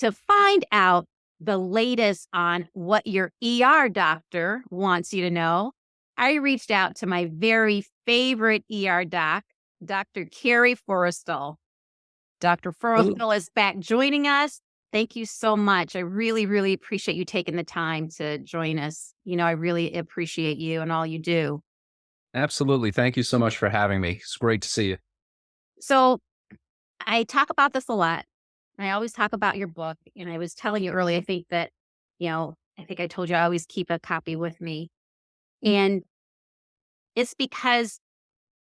to find out the latest on what your ER doctor wants you to know, I reached out to my very favorite ER doc, Dr. Kerry Forrestal. Dr. Forrestal is back joining us. Thank you so much. I really, really appreciate you taking the time to join us. I really appreciate you and all you do. Absolutely. Thank you so much for having me. It's great to see you. So I talk about this a lot. I always talk about your book. And I was telling you earlier, I think that, I think I told you I always keep a copy with me. And it's because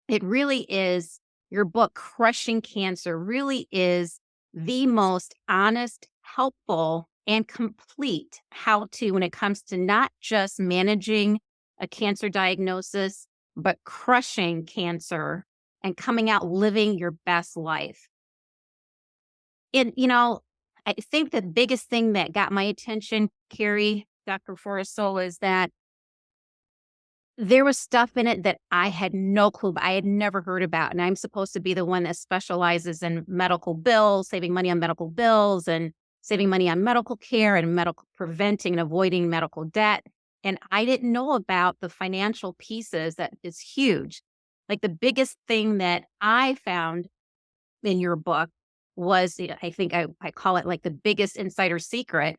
it really is, your book, Crushing Cancer, really is the most honest, helpful, and complete how-to when it comes to not just managing a cancer diagnosis, but crushing cancer and coming out living your best life. And, I think the biggest thing that got my attention, Kerry, Dr. Forrestal, is that there was stuff in it that I had no clue, I had never heard about. And I'm supposed to be the one that specializes in medical bills, saving money on medical bills and saving money on medical care and medical preventing and avoiding medical debt. And I didn't know about the financial pieces that is huge. Like the biggest thing that I found in your book was, I think I call it like the biggest insider secret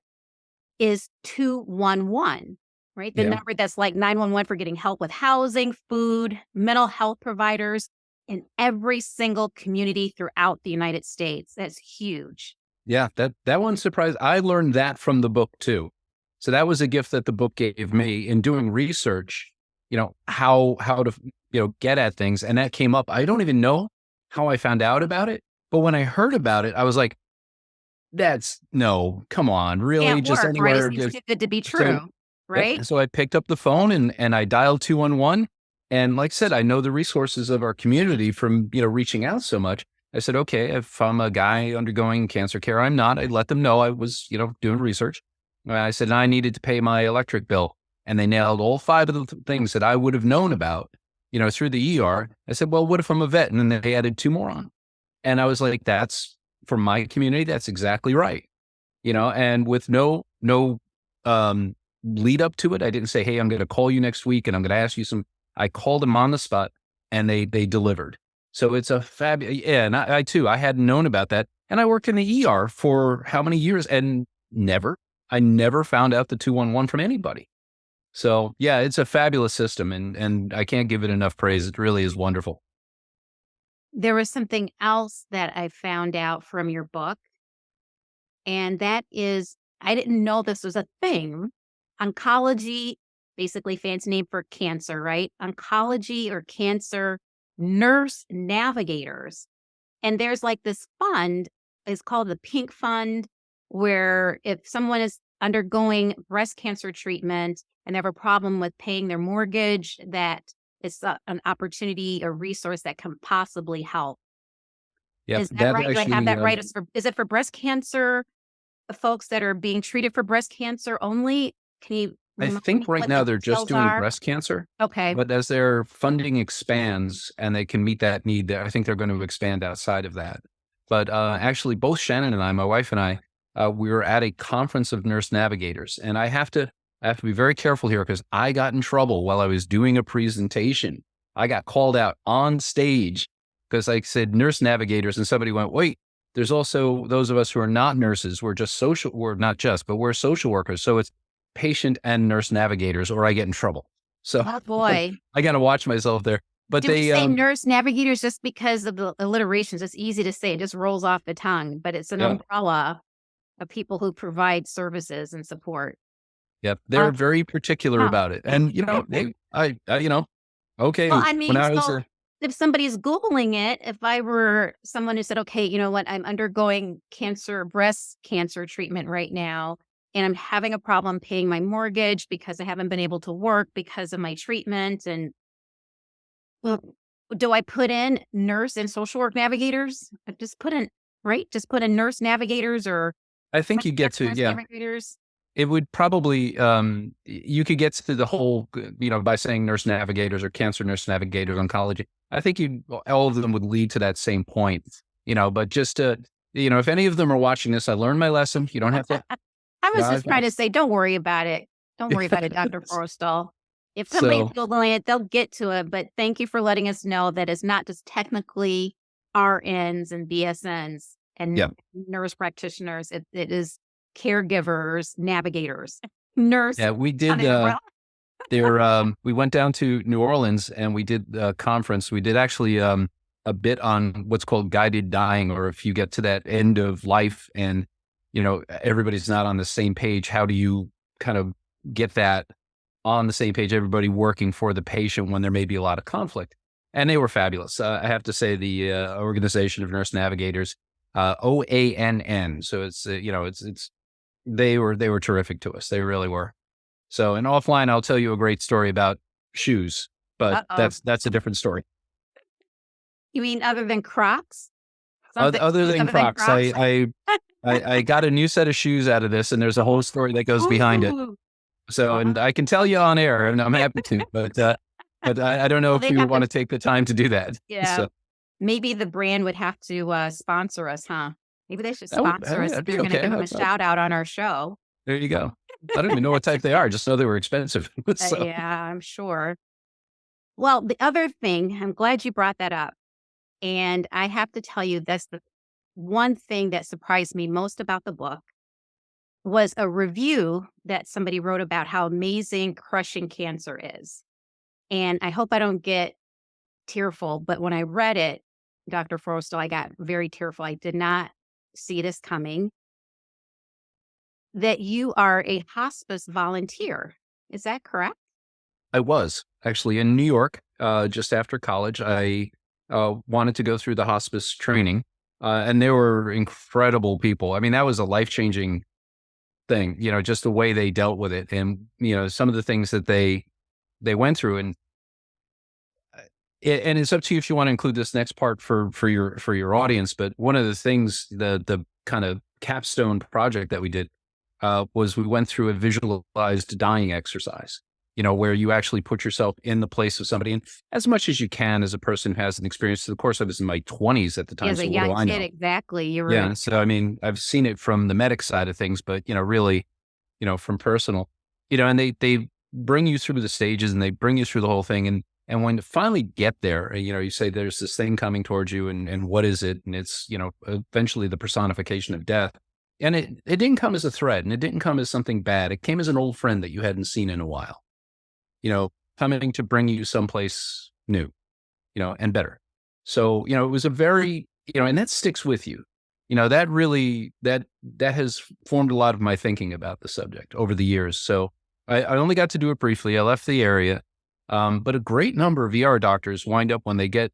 is 211. Right? The Yeah. number that's like 911 for getting help with housing, food, mental health providers in every single community throughout the United States. That's huge. Yeah. That one surprised. I learned that from the book too. So that was a gift that the book gave me in doing research, how to, get at things. And that came up. I don't even know how I found out about it. But when I heard about it, I was like, come on, really? Can't Just work, anywhere. right? It's too good to be true, right? Yep. So I picked up the phone and I dialed 211. And like I said, I know the resources of our community from, reaching out so much. I said, okay, if I'm a guy undergoing cancer care, I'm not. I let them know I was, doing research. I said, I needed to pay my electric bill. And they nailed all 5 of the things that I would have known about, through the ER. I said, well, what if I'm a vet? And then they added 2 more on. And I was like, that's for my community. That's exactly right. And with no lead up to it. I didn't say, hey, I'm going to call you next week and I'm going to ask you I called them on the spot and they delivered. So it's a fabulous, and I too, I hadn't known about that. And I worked in the ER for how many years and I never found out the 211 from anybody. So yeah, it's a fabulous system and I can't give it enough praise. It really is wonderful. There was something else that I found out from your book. And that is, I didn't know this was a thing. Oncology, basically fancy name for cancer, right? Oncology or cancer nurse navigators. And there's like this fund, it's called the Pink Fund, where if someone is undergoing breast cancer treatment and they have a problem with paying their mortgage, that it's an opportunity, a resource that can possibly help. Yep, Is that that right? Do I have actually, that right? Is it for breast cancer? Folks that are being treated for breast cancer only? Can you I remind me think right what the now they're just details doing are? breast cancer, Okay. but as their funding expands and they can meet that need, I think they're going to expand outside of that. But actually, both Shannon and I, my wife and I, we were at a conference of nurse navigators, and I have to be very careful here because I got in trouble while I was doing a presentation. I got called out on stage because I said nurse navigators, and somebody went, "Wait, there's also those of us who are not nurses. We're not just, but we're social workers. So it's patient and nurse navigators, or I get in trouble." So Oh boy. I got to watch myself there. But Do we they, say nurse navigators just because of the alliterations? It's easy to say. It just rolls off the tongue, but it's an yeah, umbrella of people who provide services and support. yeah, Uh, they're very particular huh. about it. And, okay, Well, I when mean, I was so if somebody's Googling it, if I were someone who said, okay, you know what, I'm undergoing breast cancer treatment right now, and I'm having a problem paying my mortgage because I haven't been able to work because of my treatment. And well, do I put in nurse and social work navigators? I just put in, right? Just put in nurse navigators or I think you get cancer to, nurse yeah, navigators. it would probably, you could get to the whole, by saying nurse navigators or cancer nurse navigators, oncology. I think all of them would lead to that same point, but just to, if any of them are watching this, I learned my lesson. You don't have to. I was Yeah, just trying to say, don't worry about it. Don't worry about it, Dr. Forrestal. If somebody's so Googling it, they'll get to it. But thank you for letting us know that it's not just technically RNs and BSNs yeah, and nurse practitioners. It is caregivers, navigators, nurse. yeah, we Not did. an umbrella. We went down to New Orleans and we did a conference. We did actually a bit on what's called guided dying, or if you get to that end of life and everybody's not on the same page, how do you kind of get that on the same page? Everybody working for the patient when there may be a lot of conflict, and they were fabulous. I have to say the Organization of Nurse Navigators, OANN. So it's they were terrific to us. They really were. So, and offline, I'll tell you a great story about shoes, but Uh-oh. that's a different story. You mean other than Crocs? Something Other shoes than other than Crocs, Crocs? I got a new set of shoes out of this, and there's a whole story that goes behind it. Ooh. So, and Wow. I can tell you on air, and I'm happy to, but I don't know Well, if they'd you have want to to take the time to do that. yeah. So Maybe the brand would have to, sponsor us, huh? Maybe they should that would sponsor us that'd if be you're gonna okay. give them a shout out on our show. There you go. I don't even know what type they are. Just know they were expensive. So Yeah, I'm sure. Well, the other thing, I'm glad you brought that up, and I have to tell you that's the one thing that surprised me most about the book was a review that somebody wrote about how amazing crushing cancer is. And I hope I don't get tearful, but when I read it, Dr. Forrestal, I got very tearful. I did not see this coming. That you are a hospice volunteer. Is that correct? I was actually in New York just after college. I wanted to go through the hospice training, and they were incredible people. I mean, that was a life changing thing. Just the way they dealt with it, and some of the things that they went through, and it's up to you if you want to include this next part for your audience. But one of the things, the kind of capstone project that we did was we went through a visualized dying exercise. Where you actually put yourself in the place of somebody, and as much as you can, as a person who has an experience. Of course, I was in my 20s at the time, As a so what do young I kid, know? exactly. You were Yeah, so I mean, I've seen it from the medic side of things, but really, from personal, and they bring you through the stages and they bring you through the whole thing, and when you finally get there, you say there's this thing coming towards you, and what is it? And it's eventually the personification of death, and it didn't come as a threat, and it didn't come as something bad. It came as an old friend that you hadn't seen in a while, coming to bring you someplace new, and better. So, it was a very, and that sticks with you. That really, that has formed a lot of my thinking about the subject over the years. So I only got to do it briefly. I left the area. But a great number of ER doctors wind up, when they get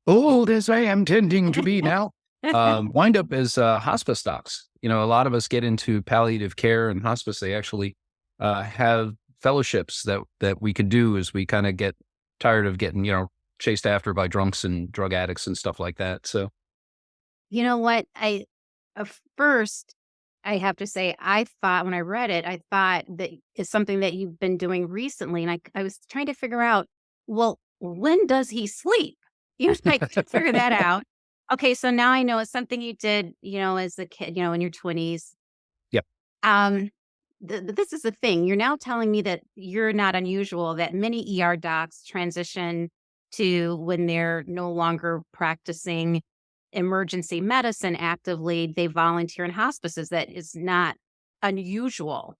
old, as I am tending to be now, wind up as hospice docs. A lot of us get into palliative care and hospice. They actually have fellowships that we could do as we kind of get tired of getting, chased after by drunks and drug addicts and stuff like that. So You know what? First, I have to say, I thought when I read it, I thought that it's something that you've been doing recently. And I was trying to figure out, well, when does he sleep? I couldn't figure that out. Okay, so now I know it's something you did, as a kid, in your 20s. yeah, Um, this is the thing. You're now telling me that you're not unusual, that many ER docs transition to when they're no longer practicing emergency medicine actively, they volunteer in hospices. That is not unusual.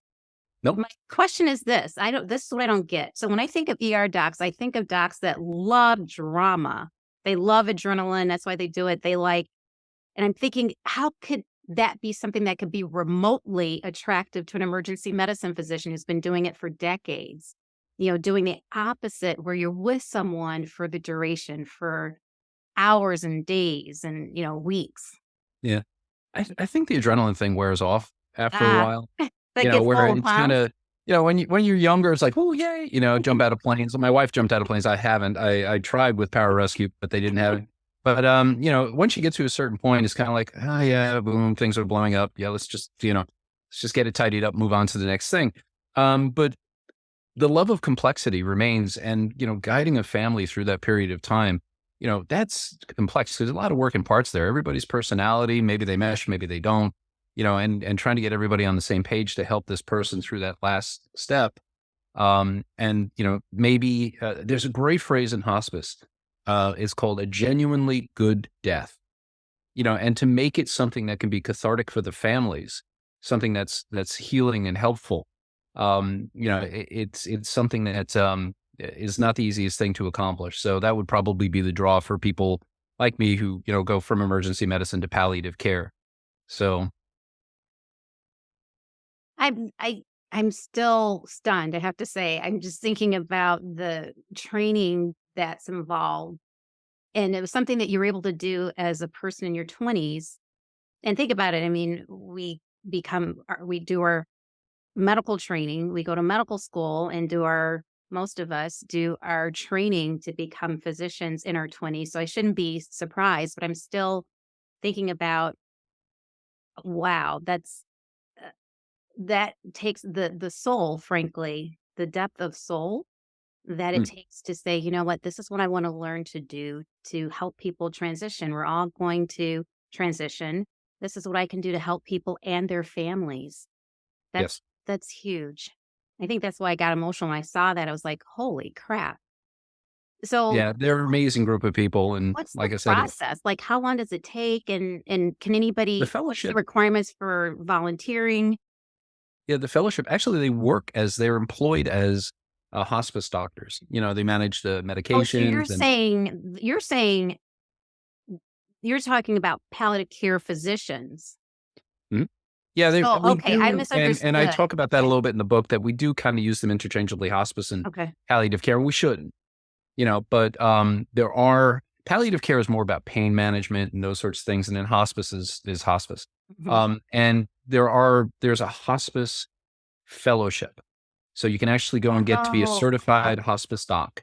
nope, My question is this. This is what I don't get. So when I think of ER docs, I think of docs that love drama. They love adrenaline. That's why they do it. And I'm thinking, how could that be something that could be remotely attractive to an emergency medicine physician who's been doing it for decades? Doing the opposite where you're with someone for the duration, for hours and days and, weeks. yeah. I think the adrenaline thing wears off after a Ah, while. that gets Where old, it's huh? kind of, when you're younger, it's like, oh, yay, jump out of planes. My wife jumped out of planes. I haven't. I tried with pararescue, but they didn't have it. But, once you get to a certain point, it's kind of like, oh, yeah, boom, things are blowing up. Yeah, let's just get it tidied up, move on to the next thing. But the love of complexity remains, and, guiding a family through that period of time. That's complex. There's a lot of working parts there. Everybody's personality, maybe they mesh, maybe they don't, and trying to get everybody on the same page to help this person through that last step. Maybe there's a great phrase in hospice. It's called a genuinely good death, and to make it something that can be cathartic for the families, something that's healing and helpful. It's something that is not the easiest thing to accomplish. So that would probably be the draw for people like me who, go from emergency medicine to palliative care. So I'm I I'm still stunned, I have to say. I'm just thinking about the training that's involved, and it was something that you were able to do as a person in your 20s. And think about it, I mean, we do our medical training, we go to medical school and do our most of us do our training to become physicians in our 20s, so I shouldn't be surprised, but I'm still thinking about, wow, uh, that takes the soul, frankly, the depth of soul that it mm, takes to say, "You know what? This is what I wanna learn to do to help people transition. We're all going to transition. This is what I can do to help people and their families." That's yes. that's huge. I think that's why I got emotional when I saw that. I was like, "Holy crap." So, Yeah, they're an amazing group of people. And what's the like I said, process? Like, how long does it take? And can the anybody what's the fellowship, requirements for volunteering? yeah, the fellowship, actually, they work as they're employed as hospice doctors. They manage the Oh, so medications and you're talking about palliative care physicians. Mhm. Yeah, So, we okay, I do, and I misunderstood. talk about that a Okay, little bit in the book that we do kind of use them interchangeably, hospice and okay. palliative care. We shouldn't, but there are palliative care is more about pain management and those sorts of things, and then hospice is hospice. Mhm. And there's a hospice fellowship, so you can actually go and get to be a Oh, certified hospice doc.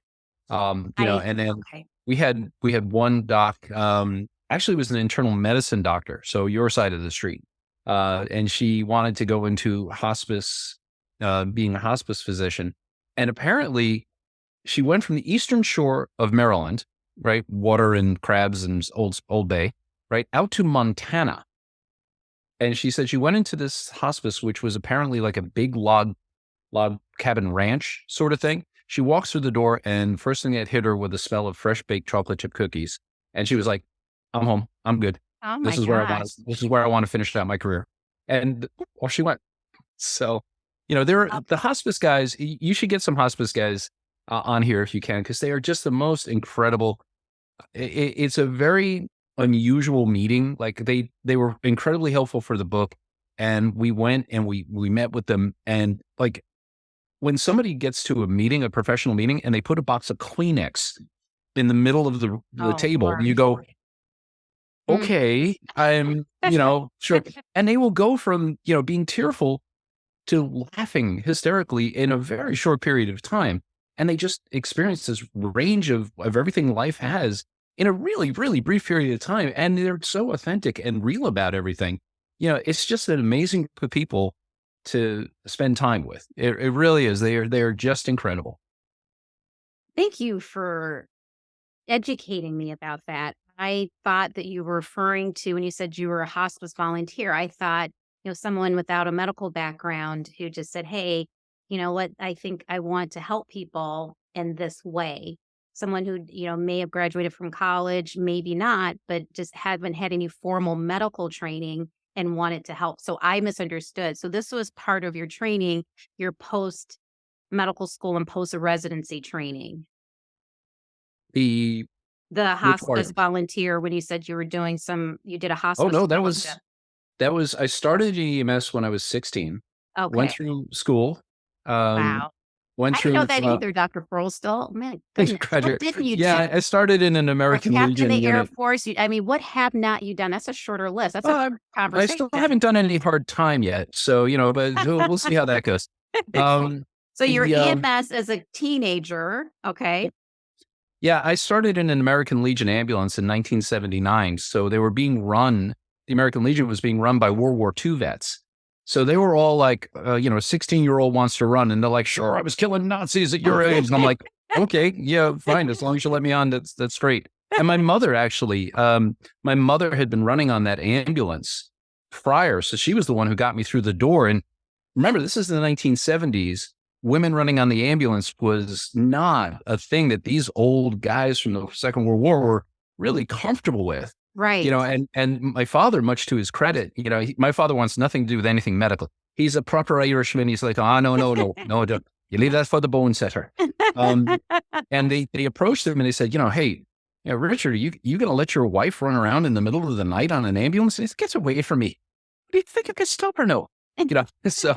And then okay. we had one doc, actually it was an internal medicine doctor, so your side of the street. And she wanted to go into hospice, being a hospice physician. And apparently she went from the eastern shore of Maryland, right? Water and crabs and Old Bay, right? Out to Montana. And she said she went into this hospice, which was apparently like a big log cabin ranch sort of thing. She walks through the door, and first thing that hit her with the smell of fresh baked chocolate chip cookies. And she was like, "I'm home. I'm good. Oh my This is where I want gosh. to. This is where I want to finish out my career." And off she went. So, there are the Okay. hospice guys. You should get some hospice guys on here if you can, because they are just the most incredible. It's a very unusual meeting. Like they were incredibly helpful for the book, and we went and we met with them, and like when somebody gets to a meeting, a professional meeting, and they put a box of Kleenex in the middle of the Oh, table, Lord. you go, Mm. okay, I'm, sure. And they will go from, being tearful to laughing hysterically in a very short period of time. And they just experience this range of everything life has in a really, really brief period of time. And they're so authentic and real about everything. It's just an amazing group of people to spend time with. It really is. They are just incredible. Thank you for educating me about that. I thought that you were referring to when you said you were a hospice volunteer. I thought, someone without a medical background who just said, "Hey, you know what? I think I want to help people in this way." Someone who, may have graduated from college, maybe not, but just haven't had any formal medical training and wanted to help. So I misunderstood. So this was part of your training, your post medical school and post residency training. The The Which part? hospice volunteer when you said you did a Oh hospice no, that fellowship. was that was I started EMS when I was 16. Went Okay. through school, um, Wow. went I didn't know through that either, Dr. Forrestal. Man, goodness. What graduate. didn't you Yeah, I do? started in an A American captain in Legion the Air unit. Force, I mean, what have not you done? That's a shorter list. That's a Uh, short I still conversation. haven't done any hard time yet, so, but we'll see how that goes. Um, So you're the, EMS as a teenager, okay? yeah, I started in an American Legion ambulance in 1979, so they were being run the American Legion was being run by World War II vets. So they were all like, a 16-year-old wants to run, and they're like, "Sure, I was killing Nazis at your age." And I'm like, "Okay, yeah, fine, as long as you let me on, that's great." And my mother had been running on that ambulance prior. So she was the one who got me through the door. And remember, this is the 1970s. Women running on the ambulance was not a thing that these old guys from the Second World War were really comfortable with. Right. And my father, much to his credit, my father wants nothing to do with anything medical. He's a proper Irishman. He's like, oh, no, no, no, no, don't. You leave that for the bone setter. Um, and they approached him and they said, hey, Richard, you going to let your wife run around in the middle of the night on an ambulance? He said, gets away from me. Do you think I could stop her? No. So,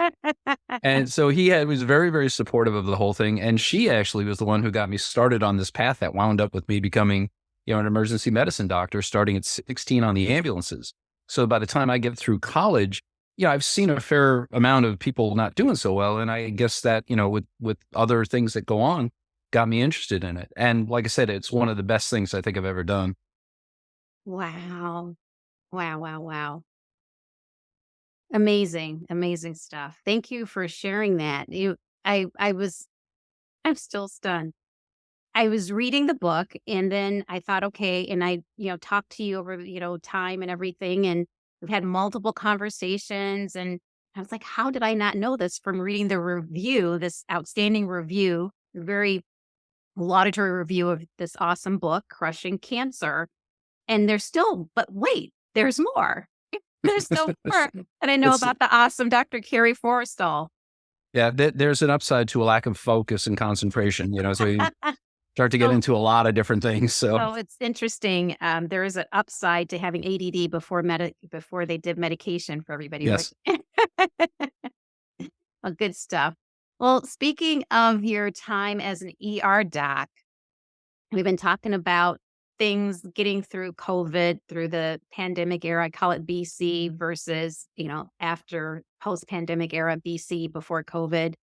and so was very, very supportive of the whole thing. And she actually was the one who got me started on this path that wound up with me becoming, an emergency medicine doctor starting at 16 on the ambulances. So by the time I get through college, I've seen a fair amount of people not doing so well. And I guess that, with other things that go on, got me interested in it. And like I said, it's one of the best things I think I've ever done. Wow. Wow, wow, wow. Amazing, amazing stuff. Thank you for sharing that. I'm still stunned. I was reading the book and then I thought, okay, and I, talked to you over, time and everything. And we've had multiple conversations. And I was like, how did I not know this from reading the review, this outstanding review, very laudatory review of this awesome book, Crushing Cancer. And but wait, there's more. There's still more. And I know It's about the awesome Dr. Kerry Forrestal. Yeah, there's an upside to a lack of focus and concentration, so you start to get So into a lot of different things. So So it's interesting. There is an upside to having ADD before they did medication for everybody, right? yes. Well, good stuff. Well, speaking of your time as an ER doc, we've been talking about things getting through COVID, through the pandemic era. I call it BC versus, after post-pandemic era, BC before COVID.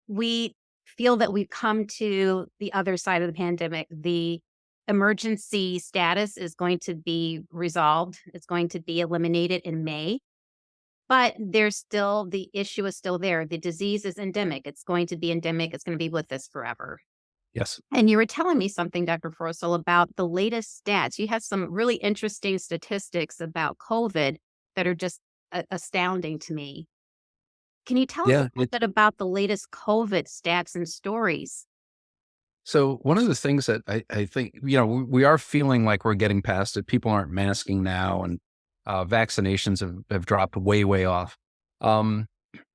We feel that we've come to the other side of the pandemic. The emergency status is going to be resolved. It's going to be eliminated in May, but the issue is still there. The disease is endemic. It's going to be endemic. It's going to be with us forever. Yes. And you were telling me something, Dr. Forrestal, about the latest stats. You had some really interesting statistics about COVID that are just astounding to me. Can you tell us a Yeah. little bit about the latest COVID stats and stories? So one of the things that I think, we are feeling like we're getting past it. People aren't masking now and vaccinations have dropped way, way off. Um,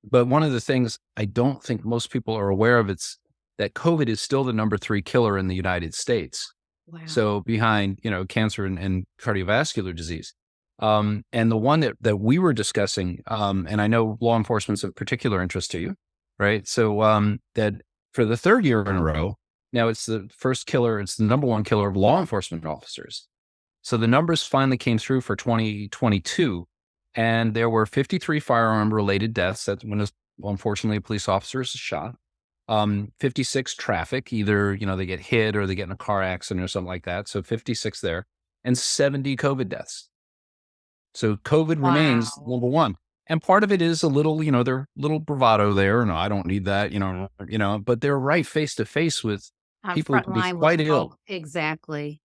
but one of the things I don't think most people are aware of, it's that COVID is still the number 3 killer in the United States. Wow. So behind, cancer and cardiovascular disease. And the one that we were discussing, and I know law enforcement's of particular interest to you, right? So that for the 3rd year in a row, now it's the it's the number 1 killer of law enforcement officers. So the numbers finally came through for 2022, and there were 53 firearm related deaths. That's when, unfortunately, a police officer is shot. 56 traffic, either, they get hit or they get in a car accident or something like that. So 56 there, and 70 COVID deaths. So COVID remains Wow. number 1. And part of it is a little, their little bravado there. No, I don't need that, but they're right face to face with On people who front can be line with quite ill, exactly.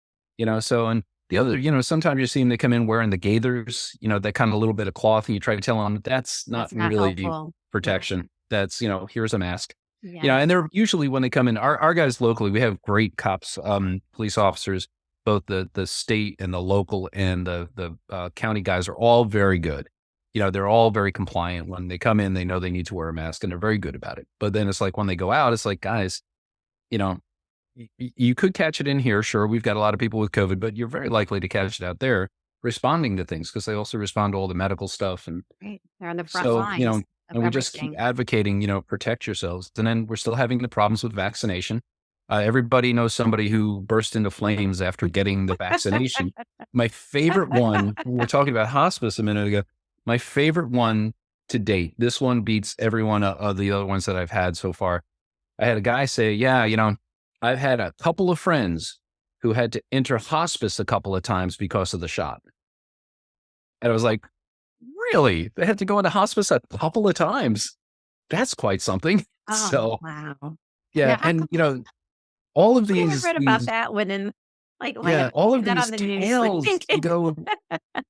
so, and the other, sometimes you see them, they come in wearing the gaithers, that kind of little bit of cloth, and you try to tell them that's not That's not really helpful. Yeah. protection. That's, here's a mask. Yes. And they're usually when they come in, our guys locally, we have great cops, police officers, both the state and the local and the county guys are all very good. They're all very compliant. When they come in, they know they need to wear a mask and they're very good about it. But then it's like when they go out, it's like, guys, you know, you could catch it in here. Sure. We've got a lot of people with COVID, but you're very likely to catch it out there responding to things because they also respond to all the medical stuff. And Right. They're on the front so, lines of and we just keep everything. advocating, protect yourselves. And then we're still having the problems with vaccination. Everybody knows somebody who burst into flames after getting the vaccination. My favorite one, we were talking about hospice a minute ago. My favorite one to date, this one beats every one of the other ones that I've had so far. I had a guy say, yeah, I've had a couple of friends who had to enter hospice a couple of times because of the shot. And I was like, really? They had to go into hospice a couple of times? That's quite something. Oh, So, wow. yeah. Now, And, all of I read about these, that one and why yeah, haven't all I of seen that these on the news? Like tales, you thinking, go,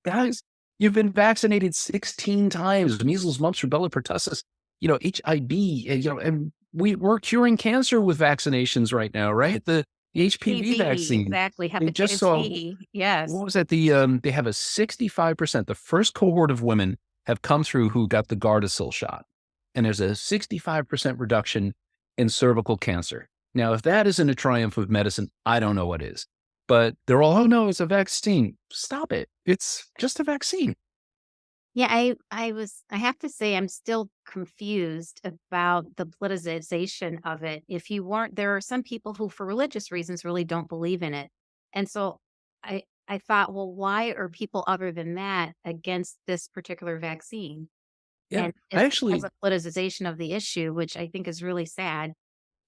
guys, you've been vaccinated 16 times, measles, mumps, rubella, pertussis, HIV, and we're curing cancer with vaccinations right now, right? The HPV HPV, vaccine. exactly, They just hepatitis saw, B, yes. what was that? They have a 65%, the first cohort of women have come through who got the Gardasil shot. And there's a 65% reduction in cervical cancer. Now, if that isn't a triumph of medicine, I don't know what is. But they're all, oh no, it's a vaccine. Stop it. It's just a vaccine. Yeah, I have to say I'm still confused about the politicization of it. If you weren't there are some people who for religious reasons really don't believe in it. And so I thought, well, why are people other than that against this particular vaccine? Yeah. And I it's because actually, of politicization of the issue, which I think is really sad.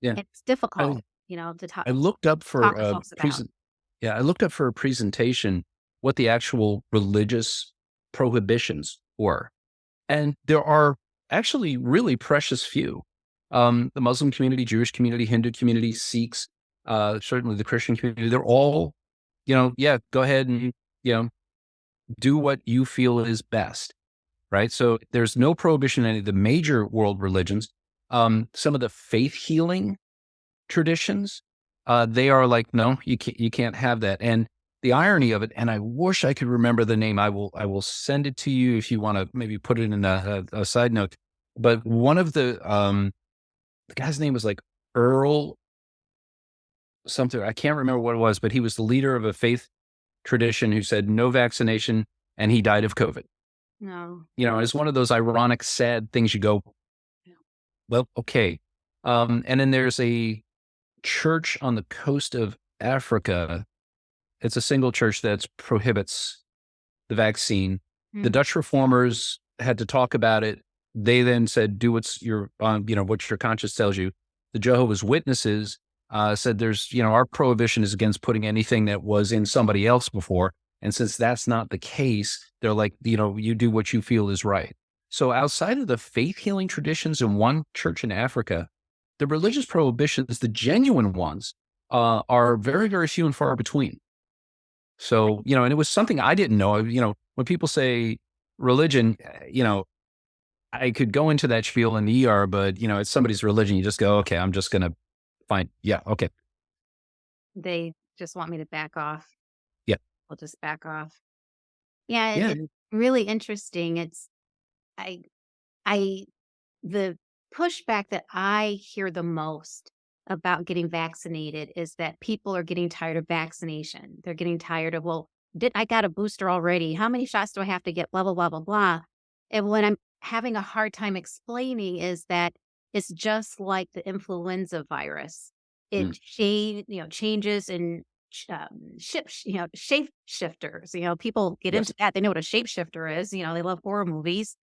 yeah, It's difficult, I, to I looked up for talk to a folks about. yeah, I looked up for a presentation what the actual religious prohibitions were. And there are actually really precious few. The Muslim community, Jewish community, Hindu community, Sikhs, certainly the Christian community, they're all, yeah, go ahead and, you know, do what you feel is best, right? So there's no prohibition in any of the major world religions. Some of the faith healing traditions, they are like, no, you can't have that. And the irony of it, and I wish I could remember the name. I will send it to you if you want to maybe put it in a side note. But one of the guy's name was like Earl something. I can't remember what it was, but he was the leader of a faith tradition who said no vaccination, and he died of COVID. No. It's one of those ironic, sad things. You go, Yeah. well, okay. And then there's a church on the coast of Africa. It's a single church that prohibits the vaccine. The Mm. Dutch reformers had to talk about it. They then said, "Do what your conscience tells you." The Jehovah's Witnesses said, "There's, our prohibition is against putting anything that was in somebody else before." And since that's not the case, they're like, you do what you feel is right. So outside of the faith healing traditions in one church in Africa, the religious prohibitions, the genuine ones, are very, very few and far between. So, and it was something I didn't know. When people say religion, I could go into that spiel in the ER, but, it's somebody's religion. You just go, okay, I'm just going to find, yeah, okay. They just want me to back off. Yeah. I'll just back off. Yeah, Yeah. it's really interesting. I I the pushback that I hear the most about getting vaccinated is that people are getting tired of vaccination. They're getting tired of, well, did I got a booster already? How many shots do I have to get? Blah, blah, blah, blah, blah. And what I'm having a hard time explaining is that it's just like the influenza virus. Mm, Changes in shape shifters. People get yes. into that. They know what a shapeshifter is. They love horror movies.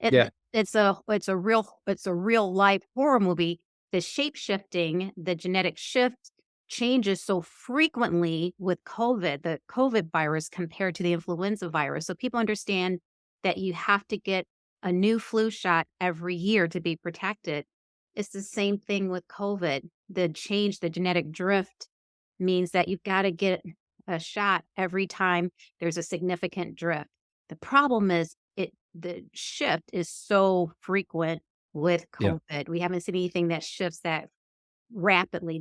Yeah. It's a real life horror movie. The shape shifting, the genetic shift changes so frequently with the COVID virus compared to the influenza virus. So people understand that you have to get a new flu shot every year to be protected. It's the same thing with COVID. The genetic drift means that you've got to get a shot every time there's a significant drift. The problem is the shift is so frequent with Yeah. COVID. We haven't seen anything that shifts this rapidly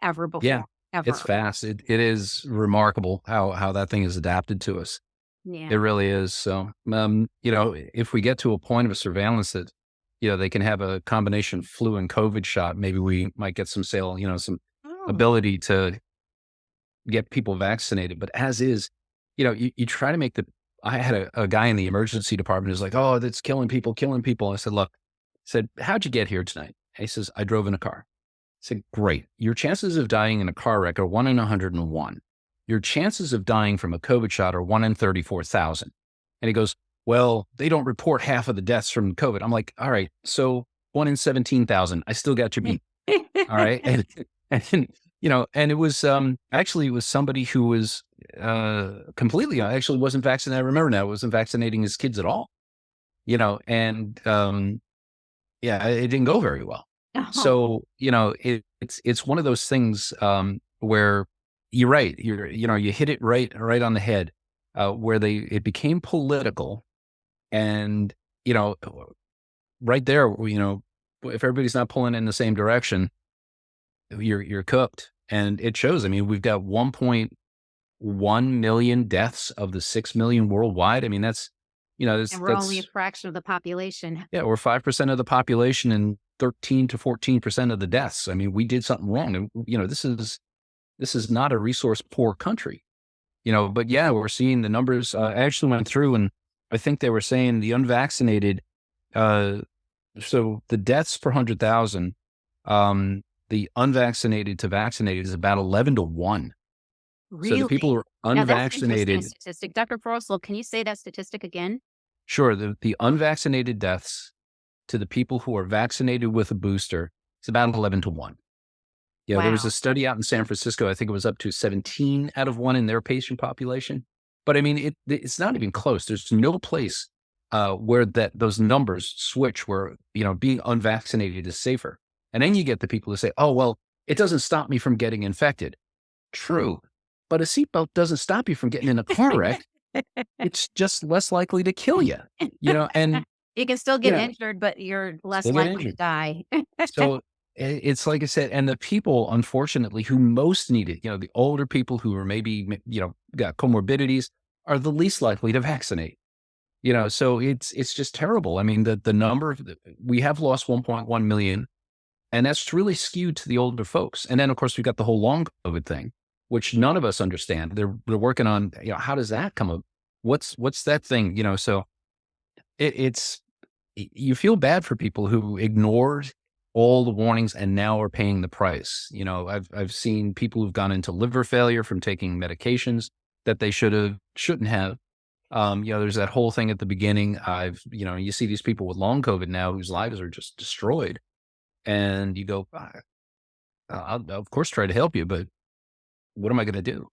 ever Yeah. before, It's ever. fast. It is remarkable how that thing is adapted to us. It Yeah. really is. So, if we get to a point of surveillance that, they can have a combination flu and COVID shot, maybe we might get some Oh. ability to get people vaccinated. But as is, you try to make I had a guy in the emergency department who's like, oh, that's killing people, killing people. I said, look, how'd you get here tonight? And he says, I drove in a car. I said, great. Your chances of dying in a car wreck are 1 in 101. Your chances of dying from a COVID shot are 1 in 34,000. And he goes, well, they don't report half of the deaths from COVID. I'm like, all right, so 1 in 17,000. I still got you beat. All right. And it was, actually it was somebody who was, completely, I actually wasn't vaccinated. I remember now, wasn't vaccinating his kids at all, and, yeah, it didn't go very well. Oh, So, it's one of those things, where you're right. You hit it right on the head, where it became political and, you know, right there, if everybody's not pulling in the same direction, you're cooked. And it shows. I mean, we've got 1.1 million deaths of the 6 million worldwide. I mean, and we're only a that's fraction of the population. yeah, we're 5% of the population and 13 to 14% of the deaths. I mean, we did something wrong. And, this is not a resource poor country, but yeah, we're seeing the numbers. I actually went through and I think they were saying the unvaccinated, uh, so the deaths per 100,000, the unvaccinated to vaccinated is about 11 to 1. So the people who Really? are Now that's interesting unvaccinated, statistic. Dr. Forrestal, can you say that statistic again? sure, the unvaccinated deaths to the people who are vaccinated with a booster, it's about 11 to 1. There was a Wow. study out in San Francisco. I think it was up to 17 out of 1 in their patient population. But I mean, it's not even close. There's no place where those numbers switch where, being unvaccinated is safer. And then you get the people who say, oh, well, it doesn't stop me from getting infected. True. But a seatbelt doesn't stop you from getting in a car wreck. It's just less likely to kill you, and, You can still you get know, injured, but you're less still get likely to injured. die. So it's like I said, and the people, unfortunately, who most need it, the older people who are maybe, got comorbidities are the least likely to vaccinate. So it's just terrible. I mean, the number we have lost 1.1 million, and that's really skewed to the older folks. And then, of course, we got the whole long COVID thing, which none of us understand. They're working on, how does that come up? What's that thing? So it's you feel bad for people who ignored all the warnings and now are paying the price. I've seen people who've gone into liver failure from taking medications that they shouldn't have. There's that whole thing at the beginning. You see these people with long COVID now whose lives are just destroyed, and you go, I'll of course try to help you, but what am I going to do?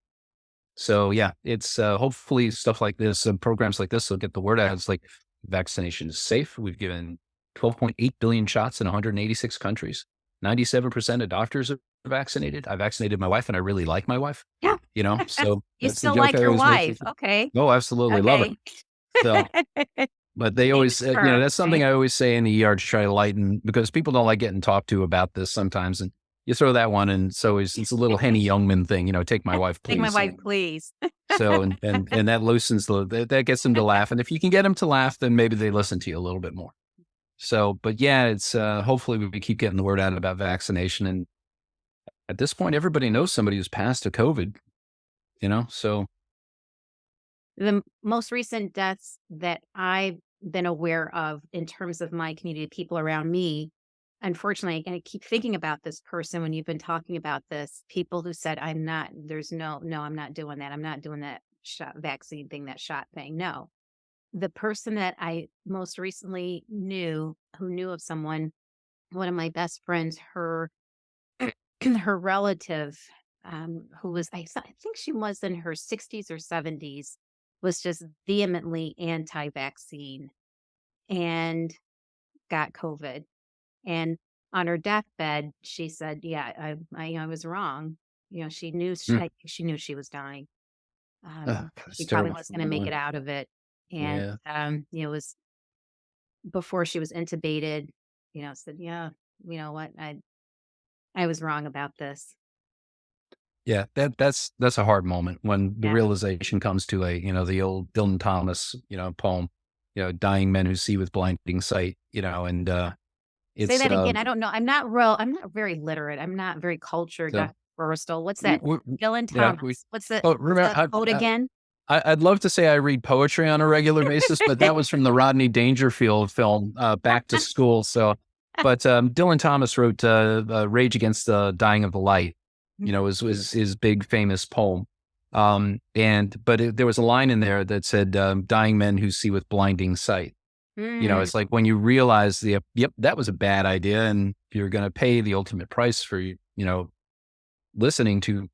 So yeah, it's hopefully stuff like this, programs like this will get the word out. It's like vaccination is safe. We've given 12.8 billion shots in 186 countries. 97% of doctors are vaccinated. I vaccinated my wife, and I really like my wife. Yeah. So You that's the still joke like I your always make. wife. Okay. Oh, absolutely love her. Okay. So, but they Thanks always, for her. that's Okay. something I always say in the ER to try to lighten because people don't like getting talked to about this sometimes. And you throw that one, and so it's a little Henny Youngman thing, take my wife, Take my please. wife, please. So, and that loosens that gets them to laugh. And if you can get them to laugh, then maybe they listen to you a little bit more. So, but yeah, it's hopefully we keep getting the word out about vaccination. And at this point, everybody knows somebody who's passed a COVID, so Most recent deaths that I've been aware of in terms of my community, people around me, unfortunately, I keep thinking about this person when you've been talking about this. People who said, I'm not, there's no, I'm not doing that. I'm not doing that shot vaccine thing, that shot thing. No. The person that I most recently knew, who knew of someone, one of my best friends, her her relative, who was I think she was in her 60s or 70s, was just vehemently anti-vaccine and got COVID. And on her deathbed, she said, "Yeah, I was wrong." mm, she knew she was dying. it's She probably terrible. was going to make it out of it, and Yeah. it was before she was intubated. Said, "Yeah, you know what? I was wrong about this." Yeah, that's a hard moment when the Yeah. realization comes to the old Dylan Thomas, poem, dying men who see with blinding sight, and Say it's that again. I don't know. I'm not very literate. I'm not very cultured, so Dr. Forrestal. What's we, that? we Dylan yeah, we Thomas. oh What's remember the quote again? I'd love to say I read poetry on a regular basis, but that was from the Rodney Dangerfield film, Back to School. So, but Dylan Thomas wrote "Rage Against the Dying of the Light." Was his big famous poem. There was a line in there that said, "Dying men who see with blinding sight." Mm, It's like when you realize yep, that was a bad idea, and you're going to pay the ultimate price for listening to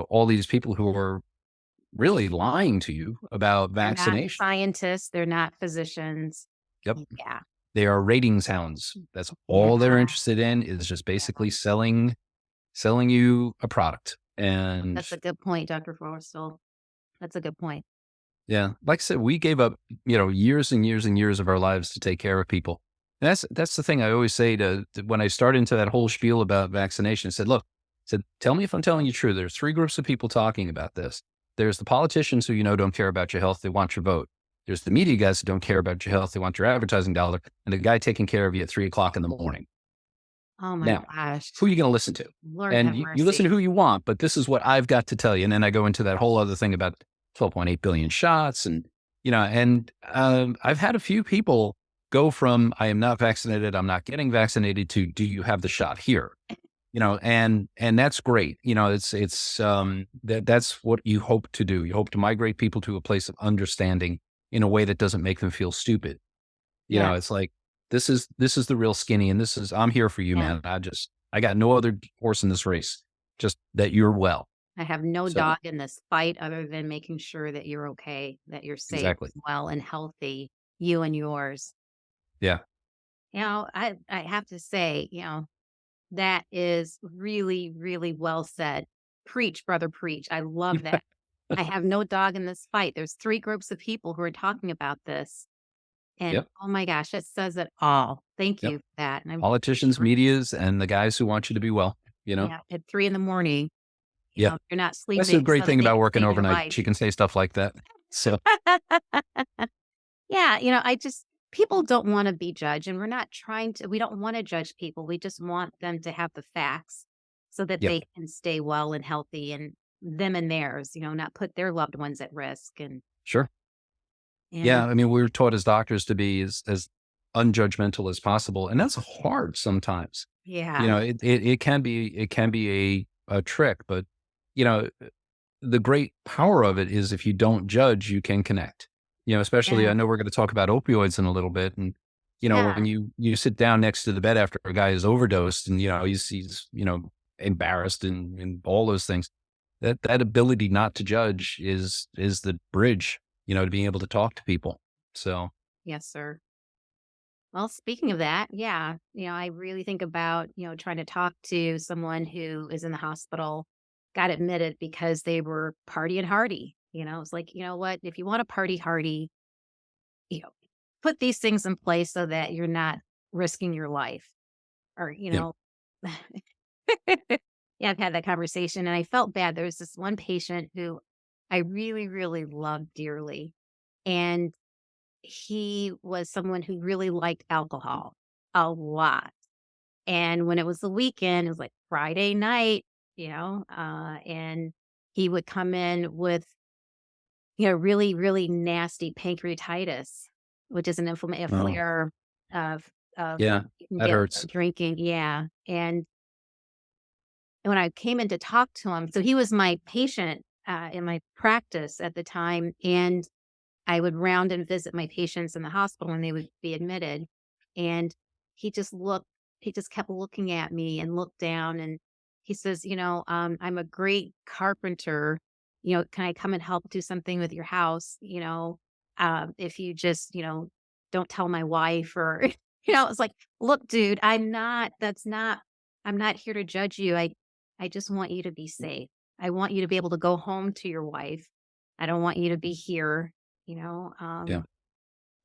all these people who are really lying to you about they're not vaccination. scientists. They're not physicians. Yep. Yeah. They are ratings hounds. That's all they're Yeah, interested in, is just yeah. basically selling you a product. And That's a good point, Dr. Forrestal. That's a good point. yeah, like I said, we gave up, years and years and years of our lives to take care of people. And that's the thing I always say to when I start into that whole spiel about vaccination. I said, look, tell me if I'm telling you true. There's three groups of people talking about this. There's the politicians who don't care about your health. They want your vote. There's the media guys who don't care about your health. They want your advertising dollar. And the guy taking care of you at 3 o'clock in the morning. Oh my Now, gosh. who are you going to listen to? Lord And have you listen to mercy. who you want, but this is what I've got to tell you. And then I go into that whole other thing about 12.8 billion shots. And I've had a few people go from, I am not vaccinated, I'm not getting vaccinated, to, do you have the shot here? And that's great. That's what you hope to do. You hope to migrate people to a place of understanding in a way that doesn't make them feel stupid. Yeah, It's like, this is the real skinny, and I'm here for you, yeah. man. I got no other horse in this race, just that you're well. I have no So dog in this fight other than making sure that you're okay, that you're safe, exactly. well, and healthy, you and yours. Yeah. I have to say, that is really, really well said. Preach, brother, preach. I love that. I have no dog in this fight. There's 3 groups of people who are talking about this, and, Yep. oh my gosh, it says it all. Thank Yep. you for that, and I'm Politicians, sure medias, and the guys who want you to be well, yeah, at 3 in the morning, Yeah. if you're not That's the sleeping great so that thing they about can working save your overnight. life. She can say stuff like that. So, Yeah, I just people don't wanna be judged, and we're not trying to we don't wanna judge people, we just want them to have the facts so that yep. they can stay well and healthy and them and theirs, not put their loved ones at risk Sure. and Yeah. I mean, we were taught as doctors to be as unjudgmental as possible. And that's hard sometimes. yeah, It can be a trick, but you know, the great power of it is, if you don't judge, you can connect. Especially, yeah, I know we're going to talk about opioids in a little bit. And, when yeah, you sit down next to the bed after a guy is overdosed, and, he's embarrassed and all those things, that ability not to judge is the bridge, to being able to talk to people. So, yes, sir. Well, speaking of that, yeah, I really think about, trying to talk to someone who is in the hospital, got admitted because they were partying hardy. It's like, you know what? If you want to party hardy, you know, put these things in place so that you're not risking your life or, yeah. yeah, I've had that conversation and I felt bad. There was this one patient who I really, really loved dearly. And he was someone who really liked alcohol a lot. And when it was the weekend, it was like Friday night, and he would come in with, really, really nasty pancreatitis, which is a Oh, flare of yeah. you can That get hurts. from drinking. Yeah. And when I came in to talk to him, so he was my patient in my practice at the time. And I would round and visit my patients in the hospital when they would be admitted. And he just looked, he just kept looking at me and looked down and he says, I'm a great carpenter. Can I come and help do something with your house? If you just, don't tell my wife or, it's like, look, dude, I'm not here to judge you. I just want you to be safe. I want you to be able to go home to your wife. I don't want you to be here you know, Yeah. um,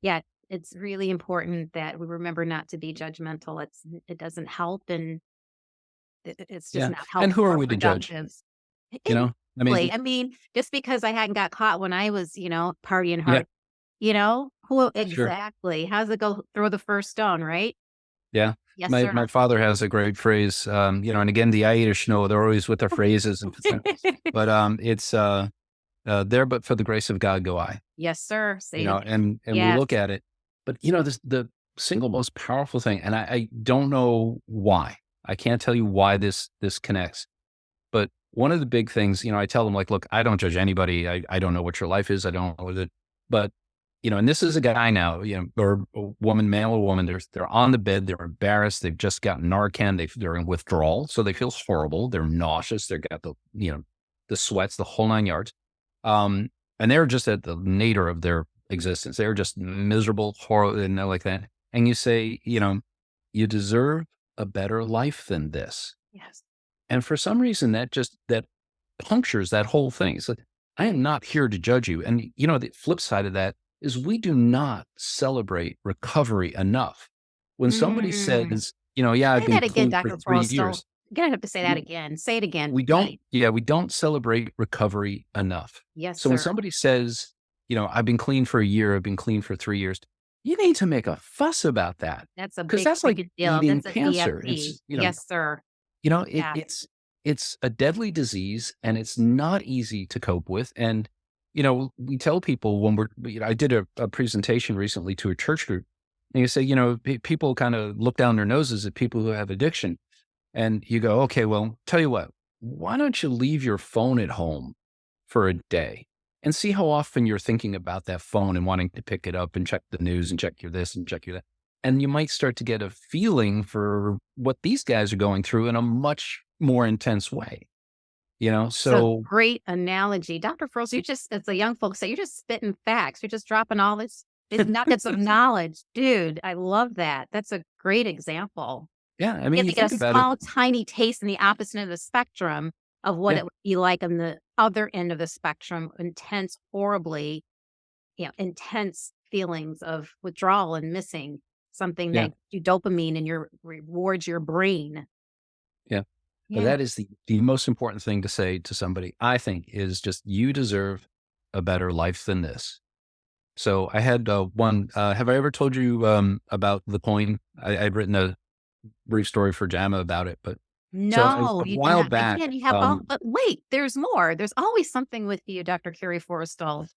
yeah, it's really important that we remember not to be judgmental. It doesn't help, and it's just Yeah. not And who helpful are or we to judge? productive. You know? I mean, Exactly. I mean, just because I hadn't got caught when I was, partying yeah, hard, who sure. exactly? How's it go? Throw the first stone, right? Yeah. Yes, My sir. father has a great phrase, and again, the Irish know they're always with their phrases and but it's there, but for the grace of God go I. Yes, sir. Say it again. And we Yes. look at it, but this the single most powerful thing, and I don't know why. I can't tell you why this connects. But one of the big things, I tell them, like, look, I don't judge anybody. I don't know what your life is. I don't know it. But, and this is a guy now, or a woman, male or woman, they're on the bed. They're embarrassed. They've just gotten Narcan. They're in withdrawal. So they feel horrible. They're nauseous. They've got the sweats, the whole 9 yards. Um, and they're just at the nadir of their existence. They're just miserable, horrible, and like that. and you say, you deserve a better life than this. Yes. And for some reason, that punctures that whole thing. It's like, I am not here to judge you. And the flip side of that is we do not celebrate recovery enough. When somebody Mm. says, yeah, I've Say been that again, clean for Dr. 3 years. Forrestal. You're gonna have to say that w- again. Say it again, We don't, please. yeah, we don't celebrate recovery enough. Yes, So when sir. somebody says, I've been clean for a year, I've been clean for 3 years, you need to make a fuss about that That's a because big that's like freaking deal. eating That's a cancer. DFT. It's, Yes, sir. it, Yes. it's a deadly disease and it's not easy to cope with. And we tell people when I did a presentation recently to a church group, and you say, people kind of look down their noses at people who have addiction, and you go, okay, well, tell you what, why don't you leave your phone at home for a day and see how often you're thinking about that phone and wanting to pick it up and check the news and check your this and check your that. And you might start to get a feeling for what these guys are going through in a much more intense way, It's a So great analogy. Dr. Frost, you just, as the young folks say, you're just spitting facts. You're just dropping all this nuggets of knowledge. Dude, I love that. That's a great example. yeah, I You mean, have you to get think a about it. small, tiny taste in the opposite end of the spectrum of what Yeah, it would be like on the other end of the spectrum. Intense, horribly, intense feelings of withdrawal and missing something yeah, that you dopamine and your rewards your brain. yeah. But Yeah. that is the most important thing to say to somebody, I think, is just you deserve a better life than this. So I had one. Have I ever told you about the coin? I'd written a brief story for JAMA about it, but so No, a while back, again, you have all, but wait, there's more. There's always something with you, Dr. Kerry Forrestal.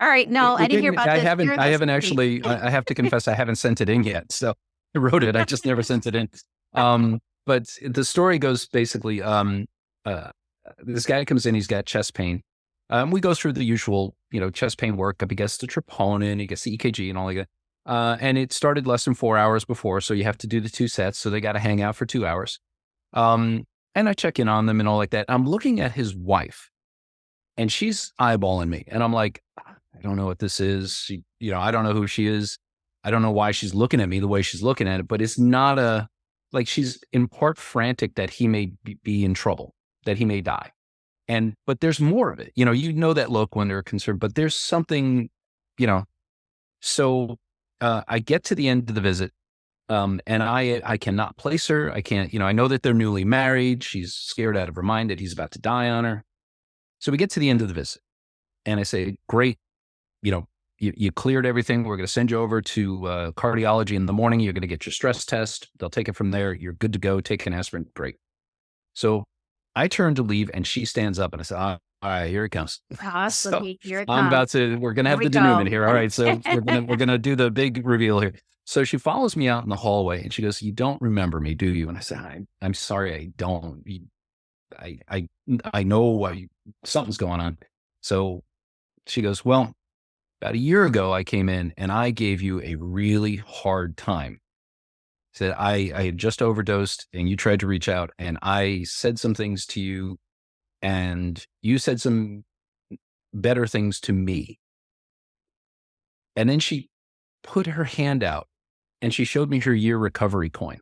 All right, no, we I didn't hear didn't. about this. Share I this haven't with me. actually. I have to confess, I haven't sent it in yet. So I wrote it. I just never sent it in. But the story goes basically. Uh, this guy comes in. He's got chest pain. We go through the usual, chest pain workup. He gets the troponin. He gets the EKG and all that. And it started less than 4 hours before, so you have to do the 2 sets. So they got to hang out for 2 hours. And I check in on them and all like that. I'm looking at his wife, and she's eyeballing me, and I'm like, I don't know what this is. I don't know who she is. I don't know why she's looking at me the way she's looking at it, but it's not like she's in part frantic that he may be in trouble, that he may die. But there's more of it. That look when they're concerned, but there's something, you know. So I get to the end of the visit, and I cannot place her. I can't, I know that they're newly married. She's scared out of her mind that he's about to die on her. So we get to the end of the visit, and I say, great, you know, you cleared everything. We're going to send you over to cardiology in the morning. You're going to get your stress test. They'll take it from there. You're good to go. Take an aspirin. Great. So I turn to leave, and she stands up, and I say, all right, here it comes. Awesome. So Here it comes. we're going to Here have we the denouement go. here. All right. So we're going to do the big reveal here. So she follows me out in the hallway, and she goes, you don't remember me, do you? And I said, I'm sorry. I don't. I know why something's going on. So she goes, well, about a year ago, I came in and I gave you a really hard time. Said I had just overdosed and you tried to reach out and I said some things to you and you said some better things to me. And then she put her hand out and she showed me her year recovery coin.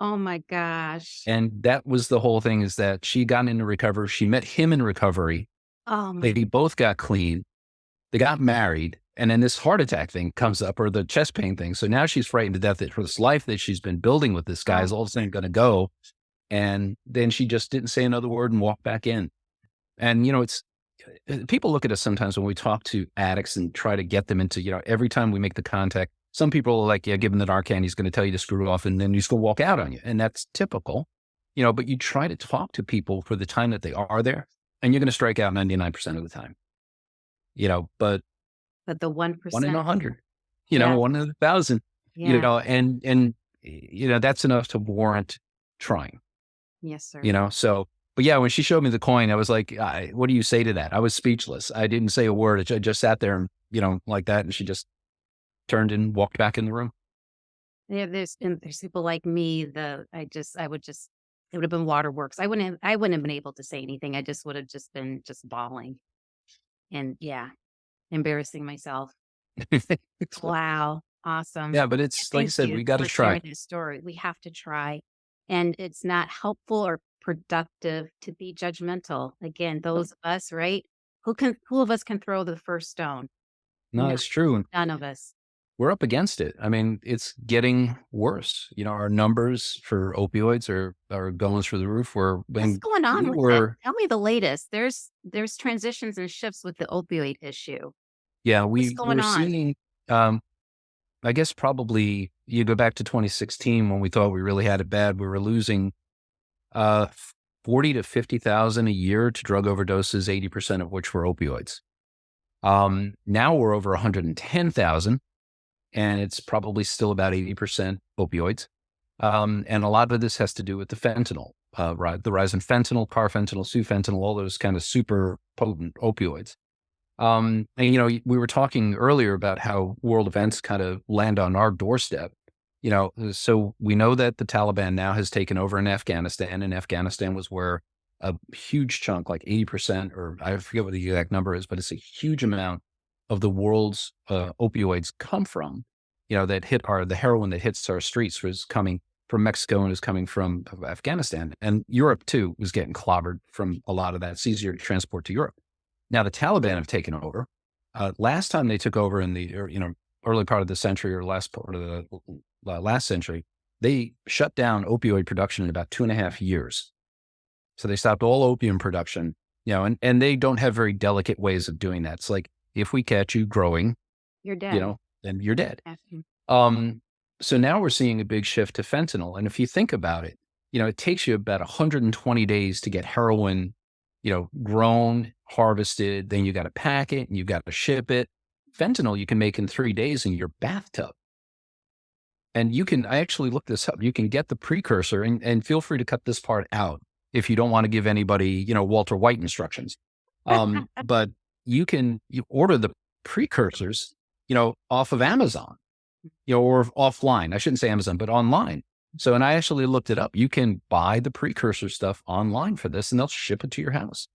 Oh my gosh. And that was the whole thing, is that she got into recovery. She met him in recovery. Oh my. They both got clean. They got married, and then this heart attack thing comes up, or the chest pain thing. So now she's frightened to death that her this life that she's been building with this guy Oh, is all of a sudden going to go. And then she just didn't say another word and walked back in. And, it's people look at us sometimes when we talk to addicts and try to get them into, every time we make the contact, some people are like, yeah, give him the Narcan. He's going to tell you to screw off and then he's going to walk out on you. And that's typical, but you try to talk to people for the time that they are there and you're going to strike out 99% of the time, but but the one in 1%. 100, Yeah. 1 in 1,000, Yeah. and that's enough to warrant trying, Yes, sir. So, but yeah, when she showed me the coin, I was like, what do you say to that? I was speechless. I didn't say a word. I just sat there and, like that. And she just turned and walked back in the room. Yeah, there's people like me. I would just, it would have been waterworks. I wouldn't have been able to say anything. I just would have just been just bawling and yeah, embarrassing myself. So, Wow. Awesome. Yeah, but Yeah, it's like I thank said, you we got to for try. sharing this story. We have to try. And it's not helpful or productive to be judgmental. Again, those of us, right? Who of us can throw the first stone? No, No, it's true. And none of us. we're up against it. I mean, it's getting worse. Our numbers for opioids are going through the roof. What's When going on we with it? were, Tell me the latest. There's transitions and shifts with the opioid issue. yeah, What's we going were on? seeing, um, I guess probably you go back to 2016 when we thought we really had it bad. We were losing, uh, 40 to 50,000 a year to drug overdoses, 80% of which were opioids. Now we're over 110,000 and it's probably still about 80% opioids. And a lot of this has to do with the fentanyl, the rise in fentanyl, carfentanil, sufentanil, all those kind of super potent opioids. And, we were talking earlier about how world events kind of land on our doorstep. So we know that the Taliban now has taken over in Afghanistan, and Afghanistan was where a huge chunk, like 80%, or I forget what the exact number is, but it's a huge amount of the world's opioids come from. The heroin that hits our streets was coming from Mexico and is coming from Afghanistan. And Europe, too, was getting clobbered from a lot of that. It's easier to transport to Europe. Now the Taliban have taken over. Last time they took over in the early part of the century or last part of the last century, they shut down opioid production in about 2.5 years. So they stopped all opium production, and they don't have very delicate ways of doing that. It's like, if we catch you growing, You're dead. then you're dead. After- Um, so now we're seeing a big shift to fentanyl. And if you think about it, it takes you about 120 days to get heroin, grown, harvested, then you got to pack it and you got to ship it. Fentanyl you can make in 3 days in your bathtub. And I actually looked this up. You can get the precursor and feel free to cut this part out if you don't want to give anybody, Walter White instructions. But you order the precursors, off of Amazon, or offline. I shouldn't say Amazon, but online. So, and I actually looked it up. You can buy the precursor stuff online for this and they'll ship it to your house.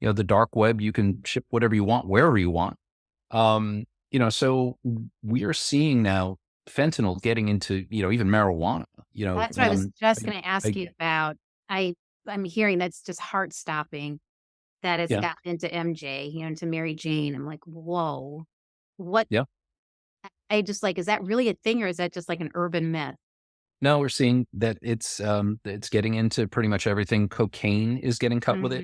The dark web, you can ship whatever you want, wherever you want. So we are seeing now fentanyl getting into, even marijuana, That's what I was just I, going to ask I, you about. I I'm hearing that's just heart stopping that it's yeah, gotten into MJ, into Mary Jane. I'm like, whoa, what? yeah. I just like, is that really a thing or is that just like an urban myth? No, we're seeing that it's getting into pretty much everything. Cocaine is getting cut with it.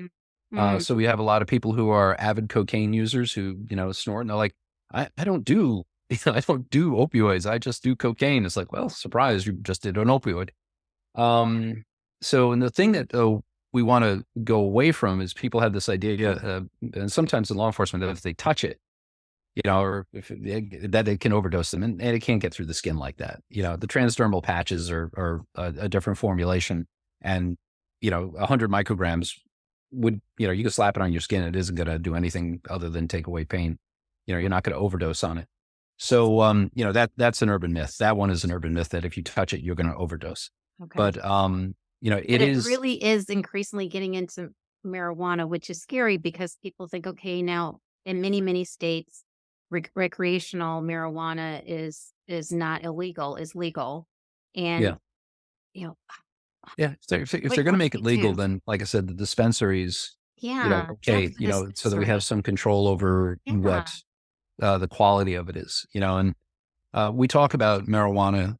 Hmm. Mm. So we have a lot of people who are avid cocaine users who, snort and they're like, I don't do, I don't do opioids. I just do cocaine. It's like, well, surprise, you just did an opioid. Um, and the thing that we want to go away from is people have this idea, and sometimes in law enforcement, that if they touch it, or that it can overdose them, and it can't get through the skin like that. The transdermal patches are a different formulation, and 100 micrograms would, you can slap it on your skin. It isn't going to do anything other than take away pain. You're not going to overdose on it. So, that's an urban myth. That one is an urban myth that if you touch it, you're going to overdose. Okay. But, it But it is, really is increasingly getting into marijuana, which is scary because people think, okay, now in many, many states, recreational marijuana is not illegal, is legal. yeah. And, you know, Yeah, if they're what gonna what do make it we legal, do? then, like I said, the dispensaries, Yeah, okay, that's the so that we have dispensary. some control over Yeah. what, the quality of it is, and, we talk about marijuana,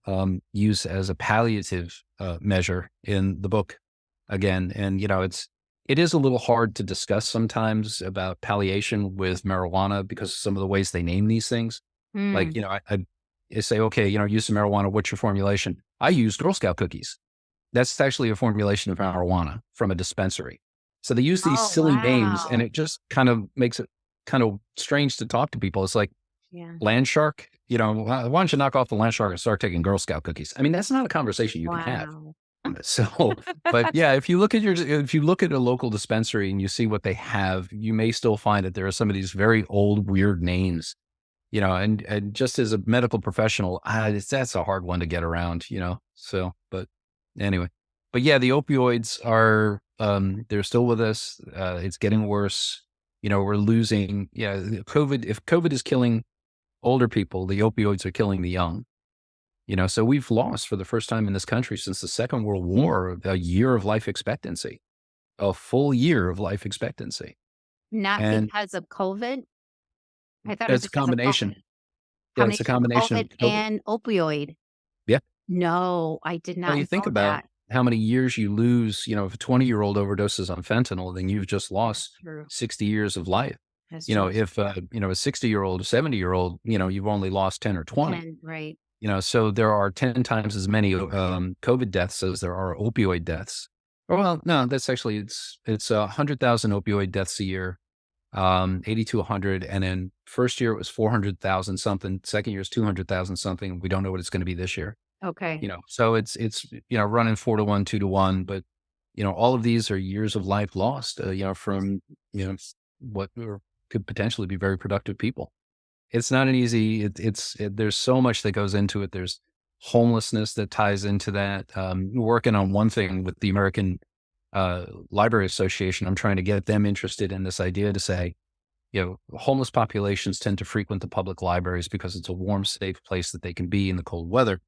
use as a palliative, measure in the book again, and, it is a little hard to discuss sometimes about palliation with marijuana because of some of the ways they name these things. Like, Mm. I say, "Okay, use some marijuana, what's your formulation?" I use Girl Scout cookies. That's actually a formulation of marijuana from a dispensary. So they use these Oh, silly names and wow. it just kind of makes it kind of strange to talk to people. It's like Yeah. land shark, why don't you knock off the land shark and start taking Girl Scout cookies? I mean, that's not a conversation you can have. Wow. So, but yeah, if you look at a local dispensary and you see what they have, you may still find that there are some of these very old, weird names, and just as a medical professional, that's a hard one to get around, so, but anyway, but yeah, the opioids are, they're still with us. It's getting worse. We're losing, yeah, if COVID is killing older people, the opioids are killing the young. So we've lost for the first time in this country since the Second World War a year of life expectancy, a full year of life expectancy. Not And because of COVID? I thought it was it's a because of combination. Yeah, it's a combination of combination of COVID COVID. and opioid. Yeah. No, I did Well, not you think know about that. how many years you lose, if a 20-year-old overdoses on fentanyl, then you've just That's lost true. 60 years of life. That's true. If, a 60-year-old, a 70-year-old, you've only lost 10 or 20. 10, right. So there are 10 times as many COVID deaths as there are opioid deaths. Well, no, that's actually, it's 100,000 opioid deaths a year, 80 to 100. And then first year it was 400,000 something. Second year is 200,000 something. We don't know what it's going to be this year. Okay. So it's running 4 to 1, 2 to 1, but all of these are years of life lost, from what could potentially be very productive people. It's not an easy. There's so much that goes into it. There's homelessness that ties into that. We're working on one thing with the American Library Association. I'm trying to get them interested in this idea to say, homeless populations tend to frequent the public libraries because it's a warm, safe place that they can be in the cold weather.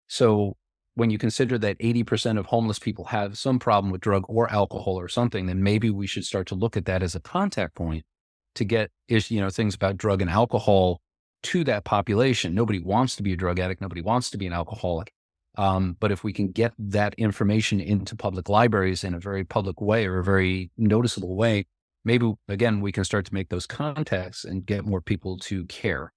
So when you consider that 80% of homeless people have some problem with drug or alcohol or something, then maybe we should start to look at that as a contact point to get things about drug and alcohol to that population. Nobody wants to be a drug addict. Nobody wants to be an alcoholic. But if we can get that information into public libraries in a very public way or a very noticeable way, maybe again, we can start to make those contacts and get more people to care.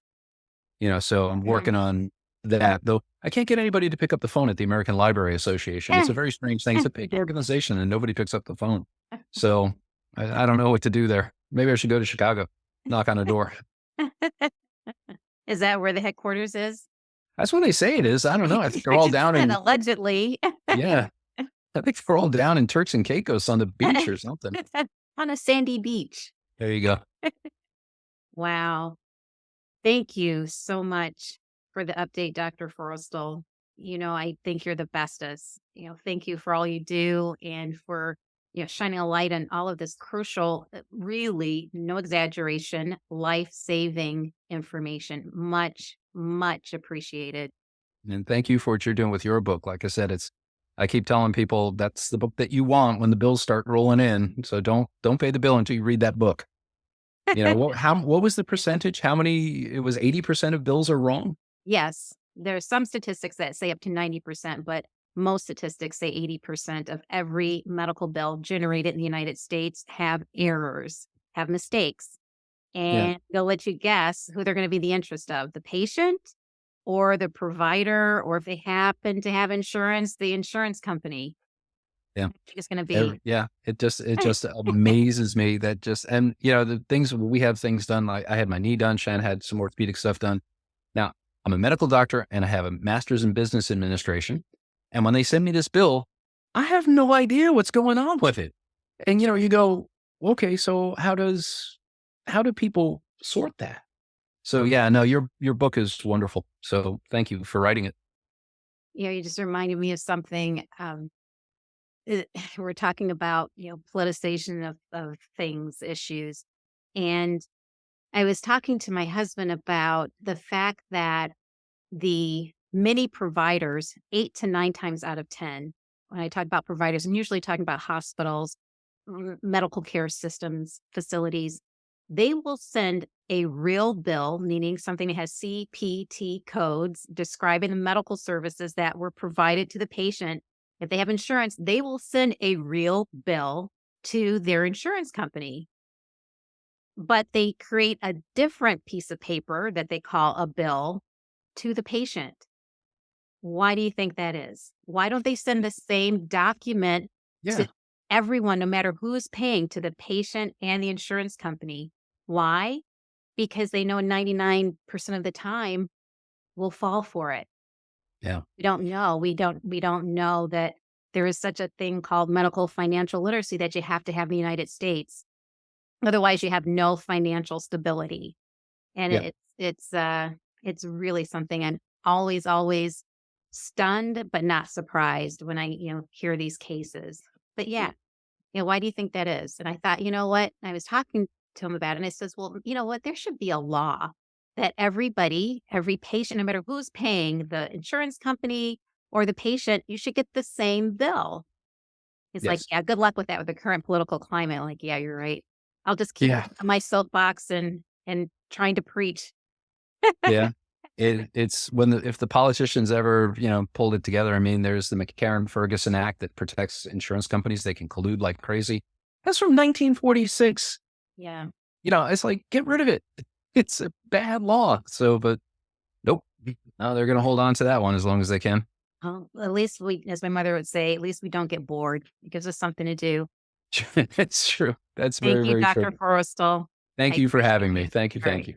So I'm Mm. working on that, though I can't get anybody to pick up the phone at the American Library Association. It's Eh, a very strange thing. It's a big organization and nobody picks up the phone. So I don't know what to do there. Maybe I should go to Chicago, knock on a door. Is that where the headquarters is? That's what they say it is. I don't know. I think they're all Just down said in, allegedly. yeah, I think they're all down in Turks and Caicos on the beach or something. On a sandy beach. There you go. Wow. Thank you so much for the update, Dr. Forrestal. I think you're the bestest. Thank you for all you do and for, shining a light on all of this crucial, really, no exaggeration, life-saving information. Much, much appreciated. And thank you for what you're doing with your book. Like I said, I keep telling people that's the book that you want when the bills start rolling in. So don't pay the bill until you read that book. What was the percentage? How many? It was 80% of bills are wrong. Yes, there's some statistics that say up to 90%, but most statistics say 80% of every medical bill generated in the United States have errors, have mistakes. Yeah. And they'll let you guess who they're going to be the interest of, the patient or the provider, or if they happen to have insurance, the insurance company. Yeah. It's going to be. Yeah. It just amazes me that and the things we have things done. Like I had my knee done. Shan had some orthopedic stuff done. Now I'm a medical doctor and I have a master's in business administration. And when they send me this bill, I have no idea what's going on with it. And you go, okay, so how do people sort that? So yeah, no, your book is wonderful. So thank you for writing it. You just reminded me of something. We're talking about, politicization of things, issues. And I was talking to my husband about the fact that the many providers, 8 to 9 times out of 10, when I talk about providers, I'm usually talking about hospitals, medical care systems, facilities, they will send a real bill, meaning something that has CPT codes describing the medical services that were provided to the patient. If they have insurance, they will send a real bill to their insurance company, but they create a different piece of paper that they call a bill to the patient. Why do you think that is? Why don't they send the same document to Yeah. everyone, no matter who's paying, to the patient and the insurance company? Why? Because they know 99% of the time we'll fall for it. Yeah. We don't know. We don't know that there is such a thing called medical financial literacy that you have to have in the United States. Otherwise, you have no financial stability. And Yeah. it's really something I'm always stunned, but not surprised when I, hear these cases. But yeah, why do you think that is? And I thought, you know what? I was talking to him about it and I says, well, you know what? There should be a law that everybody, every patient, no matter who's paying, the insurance company or the patient, you should get the same bill. He's like, Yes. "Yeah, good luck with that with the current political climate." Like, "Yeah, you're right. I'll just keep Yeah. on my soapbox and trying to preach." Yeah. It's when if the politicians ever, pulled it together, I mean, there's the McCarran-Ferguson Act that protects insurance companies. They can collude like crazy. That's from 1946. Yeah. It's like, get rid of it. It's a bad law. So, but nope. No, they're going to hold on to that one as long as they can. Well, at least we, as my mother would say, at least we don't get bored. It gives us something to do. It's true. That's Thank very, you, very true. Dr. Forrestal. I Thank you for appreciate having me. you. Thank you. All Thank right. you.